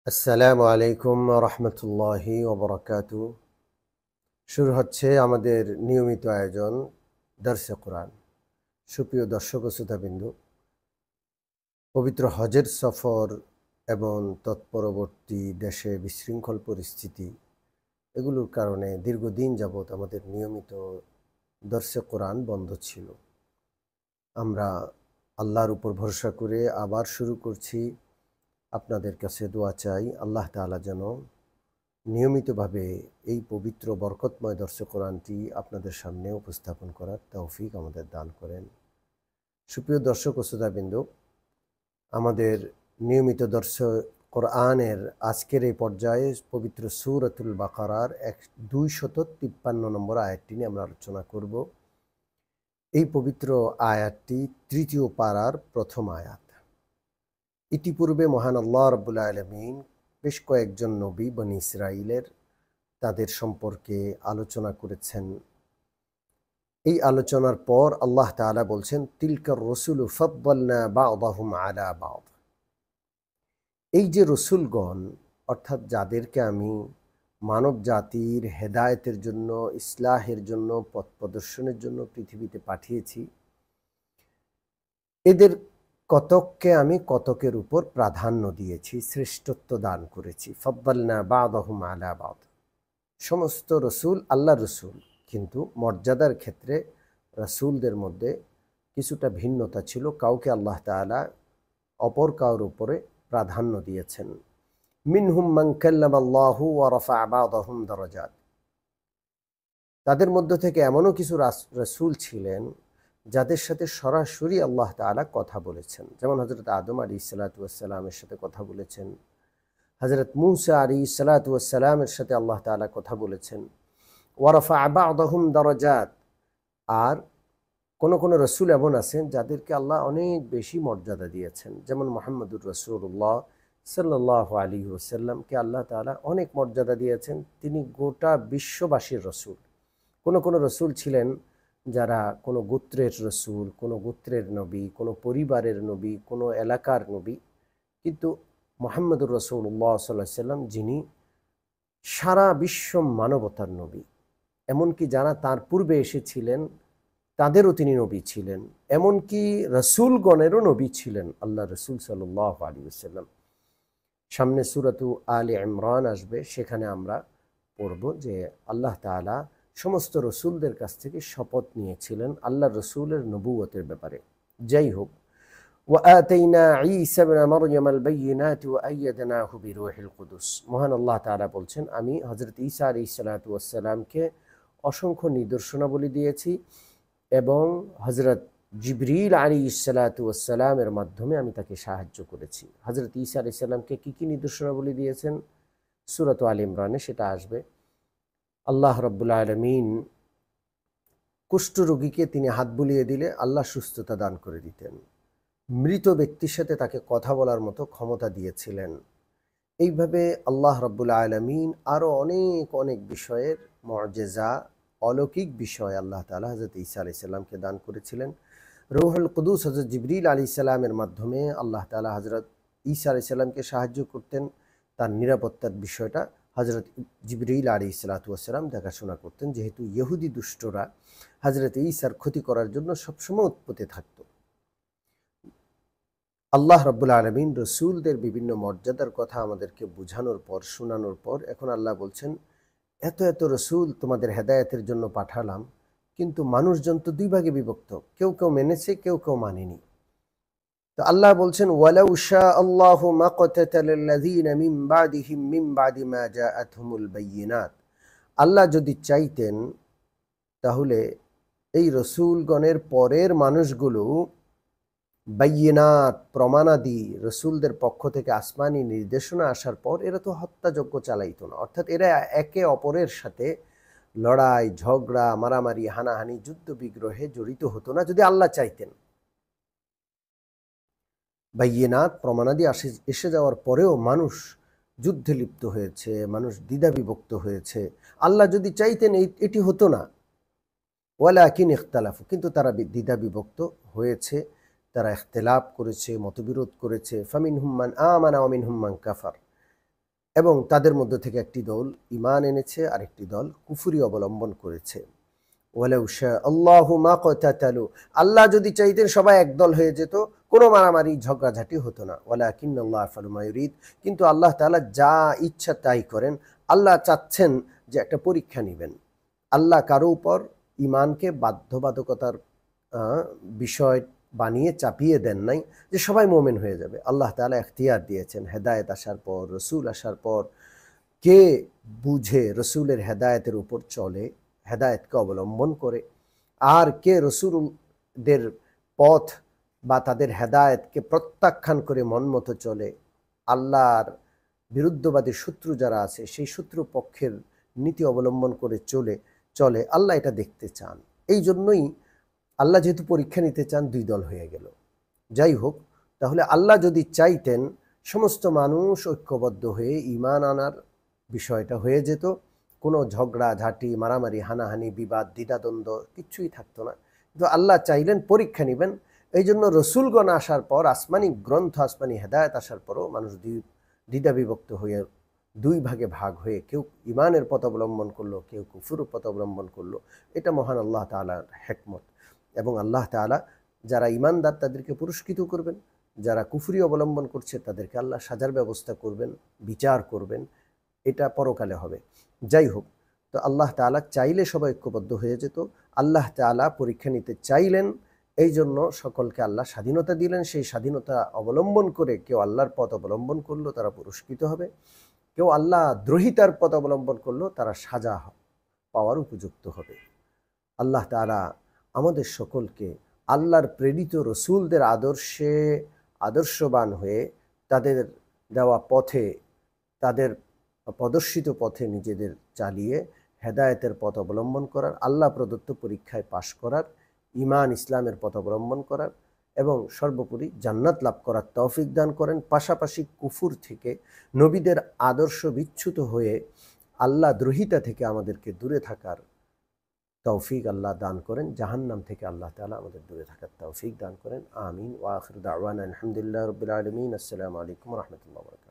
আসসালামু আলাইকুম রহমতুল্লাহি ওবরাকাতু। শুরু হচ্ছে আমাদের নিয়মিত আয়োজন দর্শে কোরআন। সুপ্রিয় দর্শক ও শ্রোতাবিন্দু, পবিত্র হজের সফর এবং তৎপরবর্তী দেশে বিশৃঙ্খল পরিস্থিতি এগুলোর কারণে দীর্ঘদিন যাবৎ আমাদের নিয়মিত দর্শে কোরআন বন্ধ ছিল। আমরা আল্লাহর উপর ভরসা করে আবার শুরু করছি। আপনাদের কাছে দোয়া চাই আল্লাহ তাআলা যেন নিয়মিতভাবে এই পবিত্র বরকতময় দর্শে কোরআনটি আপনাদের সামনে উপস্থাপন করার তৌফিক আমাদের দান করেন। সুপ্রিয় দর্শক ও শ্রোতাবৃন্দ, আমাদের নিয়মিত দর্শে কোরআনের আজকের এই পর্যায়ে পবিত্র সূরাতুল বাকারার 253 নম্বর আয়াতটি নিয়ে আমরা আলোচনা করব। এই পবিত্র আয়াতটি তৃতীয় পারার প্রথম আয়াত। ইতিপূর্বে মহান আল্লাহ রাব্বুল আলামিন বেশ কয়েকজন নবী বনি ইসরাইলের তাদের সম্পর্কে আলোচনা করেছেন। এই আলোচনার পর আল্লাহ তাআলা বলছেন, তিলকার রসুলু ফাদ্দালনা বা'দাহুম আলা বা'দ। এই যে রসুলগণ, অর্থাৎ যাদেরকে আমি মানব জাতির হেদায়েতের জন্য, ইসলাহের জন্য, পথ প্রদর্শনের জন্য পৃথিবীতে পাঠিয়েছি, এদের কতককে আমি কতকের উপর প্রাধান্য দিয়েছি, শ্রেষ্ঠত্ব দান করেছি। ফাদ্দালনা বা'দাহুম আলা বা'দ। সমস্ত রসুল আল্লাহ রসুল, কিন্তু মর্যাদার ক্ষেত্রে রসুলদের মধ্যে কিছুটা ভিন্নতা ছিল। কাউকে আল্লাহ তাআলা অপর কাউর উপরে প্রাধান্য দিয়েছেন। মিনহুম মান কাল্লামাল্লাহু ওয়া রাফা'a বা'দাহুম দারাজাত। তাদের মধ্য থেকে এমনও কিছু রসুল ছিলেন যাদের সাথে সরাসরি আল্লাহ তাআলা কথা বলেছেন, যেমন হযরত আদম আলাইহিসসালাতু ওয়াসসালামের সাথে কথা বলেছেন, হযরত মূসা আলাইহিসসালাতু ওয়াসসালামের সাথে আল্লাহ তাআলা কথা বলেছেন। ওয়া রাফা'a বা'দাহুম দারাজাত। আর কোন কোন রসুল এমন আছেন যাদেরকে আল্লাহ অনেক বেশি মর্যাদা দিয়েছেন, যেমন মুহাম্মদুর রাসূলুল্লাহ সাল্লাল্লাহু আলাইহি ওয়াসাল্লামকে আল্লাহ তাআলা অনেক মর্যাদা দিয়েছেন। তিনি গোটা বিশ্ববাসীর রসুল। কোন কোন রসুল ছিলেন যারা কোনো গোত্রের রসুল, কোনো গোত্রের নবী, কোনো পরিবারের নবী, কোনো এলাকার নবী, কিন্তু মুহাম্মদুর রাসূলুল্লাহ সাল্লাল্লাহু আলাইহি ওয়াসাল্লাম যিনি সারা বিশ্ব মানবতার নবী, এমনকি যারা তার পূর্বে এসেছিলেন তাদেরও তিনি নবী ছিলেন, এমনকি রসুলগণেরও নবী ছিলেন আল্লাহ রসুল সাল্লাল্লাহু আলাইহি ওয়াসাল্লাম। সামনে সূরাতু আলে ইমরান আসবে, সেখানে আমরা পড়ব যে আল্লাহ তাআলা সমস্ত রসুলদের কাছ থেকে শপথ নিয়েছিলেন আল্লাহ রসুলের নবুয়তের ব্যাপারে। যাই হোক, ওয়া আতাইনা ঈসা ইবনে মারইয়াম আল বাইয়িনাতি ওয়া আইয়াদনাহু বিরূহিল কুদুস। মহান আল্লাহ তাআলা বলছেন, আমি হযরত ঈসা আলাইহিস সালাতু ওয়াস সালামকে অসংখ্য নিদর্শনাবলী দিয়েছি এবং হযরত জিবরিল আলাইহিস সালাতু ওয়াস সালামের মাধ্যমে আমি তাকে সাহায্য করেছি। হযরত ঈসা আলাইহিস সালামকে কি কি নিদর্শনাবলী দিয়েছেন সূরাত আলে ইমরানে সেটা আসবে। আল্লাহ রাব্বুল আলামিন কুষ্ঠরোগীকে তিনি হাত বুলিয়ে দিলে আল্লাহ সুস্থতা দান করে দিতেন। মৃত ব্যক্তির সাথে তাকে কথা বলার মতো ক্ষমতা দিয়েছিলেন। এইভাবে আল্লাহ রাব্বুল আলামিন আরও অনেক অনেক বিষয়ের মুআজিজা, অলৌকিক বিষয় আল্লাহ তাআলা হযরত ঈসা আলাইহিস সালামকে দান করেছিলেন। রূহুল কুদুস হযরত জিবরিল আলাইহিস সালামের মাধ্যমে আল্লাহ তাআলা হযরত ঈসা আলাইহিস সালামকে সাহায্য করতেন। তার নিরাপত্তার বিষয়টা হযরত জিবরিল আলাইহিস সালাতু ওয়াস সালাম দেখাশোনা করতেন, যেহেতু ইহুদি দুষ্টরা হযরত ঈসার ক্ষতি করার জন্য সবসময় উৎপতে থাকত। আল্লাহ রাব্বুল আলামিন রসুলদের বিভিন্ন মর্যাদার কথা আমাদেরকে বুঝানোর পর, শোনানোর পর, এখন আল্লাহ বলছেন, এত এত রসুল তোমাদের হেদায়েতের জন্য পাঠালাম, কিন্তু মানুষজন তো দুই ভাগে বিভক্ত, কেউ কেউ মেনেছে, কেউ কেউ মানেনি। তো আল্লাহ বলছেন, ওয়ালাউ শাআল্লাহু মাকতাতালাল্লাযীনা মিন বাদিহিম মিন বাদি মা জাআতহুমুল বায়্যিনাত। আল্লাহ যদি চাইতেন তাহলে এই রসুলগণের পরের মানুষগুলো বায়্যিনাত, প্রমাণাদি, রসুলদের পক্ষ থেকে আসমানি নির্দেশনা আসার পর এরা তো হত্যাযজ্ঞ চালাইতো না, অর্থাৎ এরা একে অপরের সাথে লড়াই, ঝগড়া, মারামারি, হানাহানি, যুদ্ধ বিগ্রহে জড়িত হতো না যদি আল্লাহ চাইতেন। বায়্যিনাত, প্রমাণাদি এসে যাওয়ার পরেও মানুষ যুদ্ধে লিপ্ত হয়েছে, মানুষ দ্বিধা বিভক্ত হয়েছে। আল্লাহ যদি চাইতেন এটি হতো না। ওয়ালাকিন ইখতালাফু, কিন্তু তারা দ্বিধা বিভক্ত হয়েছে, তারা ইখতিলাফ করেছে, মতবিরোধ করেছে। ফামিনহুম মান আমানা ওয়া মিনহুম মান কাফার। এবং তাদের মধ্য থেকে একটি দল ঈমান এনেছে আর একটি দল কুফরি অবলম্বন করেছে। ওয়ালাউ শা আল্লাহু মা ক্বাতালু, আল্লাহ যদি চাইতেন সবাই একদল হয়ে যেত, কোনো মারামারি ঝগড়াঝাটি হতো না। ওয়ালাকিন্নাল্লাহ ইয়াফআলু মা ইউরিদ, কিন্তু আল্লাহ তাআলা যা ইচ্ছা তাই করেন। আল্লাহ চাচ্ছেন যে একটা পরীক্ষা নেবেন। আল্লাহ কারো উপর ঈমানকে বাধ্যবাধকতার বিষয় বানিয়ে চাপিয়ে দেন নাই যে সবাই মুমিন হয়ে যাবে। আল্লাহ তাআলা ইখতিয়ার দিয়েছেন। হেদায়েত আসার পর, রসুল আসার পর কে বুঝে রসুলের হেদায়েতের উপর চলে, হেদায়েতকে অবলম্বন করে, আর কে রসুলদের পথ বা তাদের হেদায়েতকে প্রত্যাখ্যান করে মন মতো চলে, আল্লাহর বিরুদ্ধবাদী শত্রু যারা আছে সেই শত্রু পক্ষের নীতি অবলম্বন করে চলে, আল্লাহ এটা দেখতে চান। এই জন্যই আল্লাহ যেহেতু পরীক্ষা নিতে চান, দুই দল হয়ে গেল। যাই হোক, তাহলে আল্লাহ যদি চাইতেন সমস্ত মানুষ ঐক্যবদ্ধ হয়ে ঈমান আনার বিষয়টা হয়ে যেত, কোনো ঝগড়া ঝাঁটি, মারামারি, হানাহানি, বিবাদ, দ্বিধাদ্বন্দ্ব কিচ্ছুই থাকতো না। কিন্তু আল্লাহ চাইলেন পরীক্ষা নেবেন। এই জন্য রসুলগণ আসার পর, আসমানি গ্রন্থ, আসমানি হেদায়েত আসার পরও মানুষ দ্বিধা বিভক্ত হয়ে দুই ভাগে ভাগ হয়ে কেউ ঈমানের পথ অবলম্বন করলো, কেউ কুফুরের পথ অবলম্বন করলো। এটা মহান আল্লাহ তাআলার হিকমত। এবং আল্লাহ তাআলা যারা ঈমানদার তাদেরকে পুরস্কৃত করবেন, যারা কুফরি অবলম্বন করছে তাদেরকে আল্লাহ সাজার ব্যবস্থা করবেন, বিচার করবেন। এটা পরকালে হবে। যাই হোক, তো আল্লাহ তাআলা চাইলে সবাই ঐক্যবদ্ধ হয়ে যেত। আল্লাহ তাআলা পরীক্ষা নিতে চাইলেন, এই জন্য সকলকে আল্লাহ স্বাধীনতা দিলেন। সেই স্বাধীনতা অবলম্বন করে কেউ আল্লাহর পথ অবলম্বন করলো, তারা পুরস্কৃত হবে। কেউ আল্লাহ দ্রোহিতার পথ অবলম্বন করলো, তারা সাজা পাওয়ার উপযুক্ত হবে। আল্লাহ তাআলা আমাদের সকলকে আল্লাহর প্রেরিত রসুলদের আদর্শবান হয়ে তাদের দেওয়া পথে, তাদের প্রদর্শিত পথে নিজেদের চালিয়ে হেদায়েতের পথ অবলম্বন করার, আল্লাহ প্রদত্ত পরীক্ষায় পাশ করার, ঈমান ইসলামের পথ অবলম্বন করার এবং সর্বোপরি জান্নাত লাভ করার তৌফিক দান করেন। পাশাপাশি কুফুর থেকে, নবীদের আদর্শ বিচ্যুত হয়ে আল্লাহ দ্রোহিতা থেকে আমাদেরকে দূরে থাকার তৌফিক আল্লাহ দান করেন। জাহান্নাম থেকে আল্লাহ তাআলা আমাদের দূরে থাকার তৌফিক দান করেন। আমিন। ওয়া আখিরু দাওয়ানা আলহামদুলিল্লাহি রাব্বিল আলামিন। আসসালামু আলাইকুম ওয়া রাহমাতুল্লাহি ওয়া বারাকাতুহু।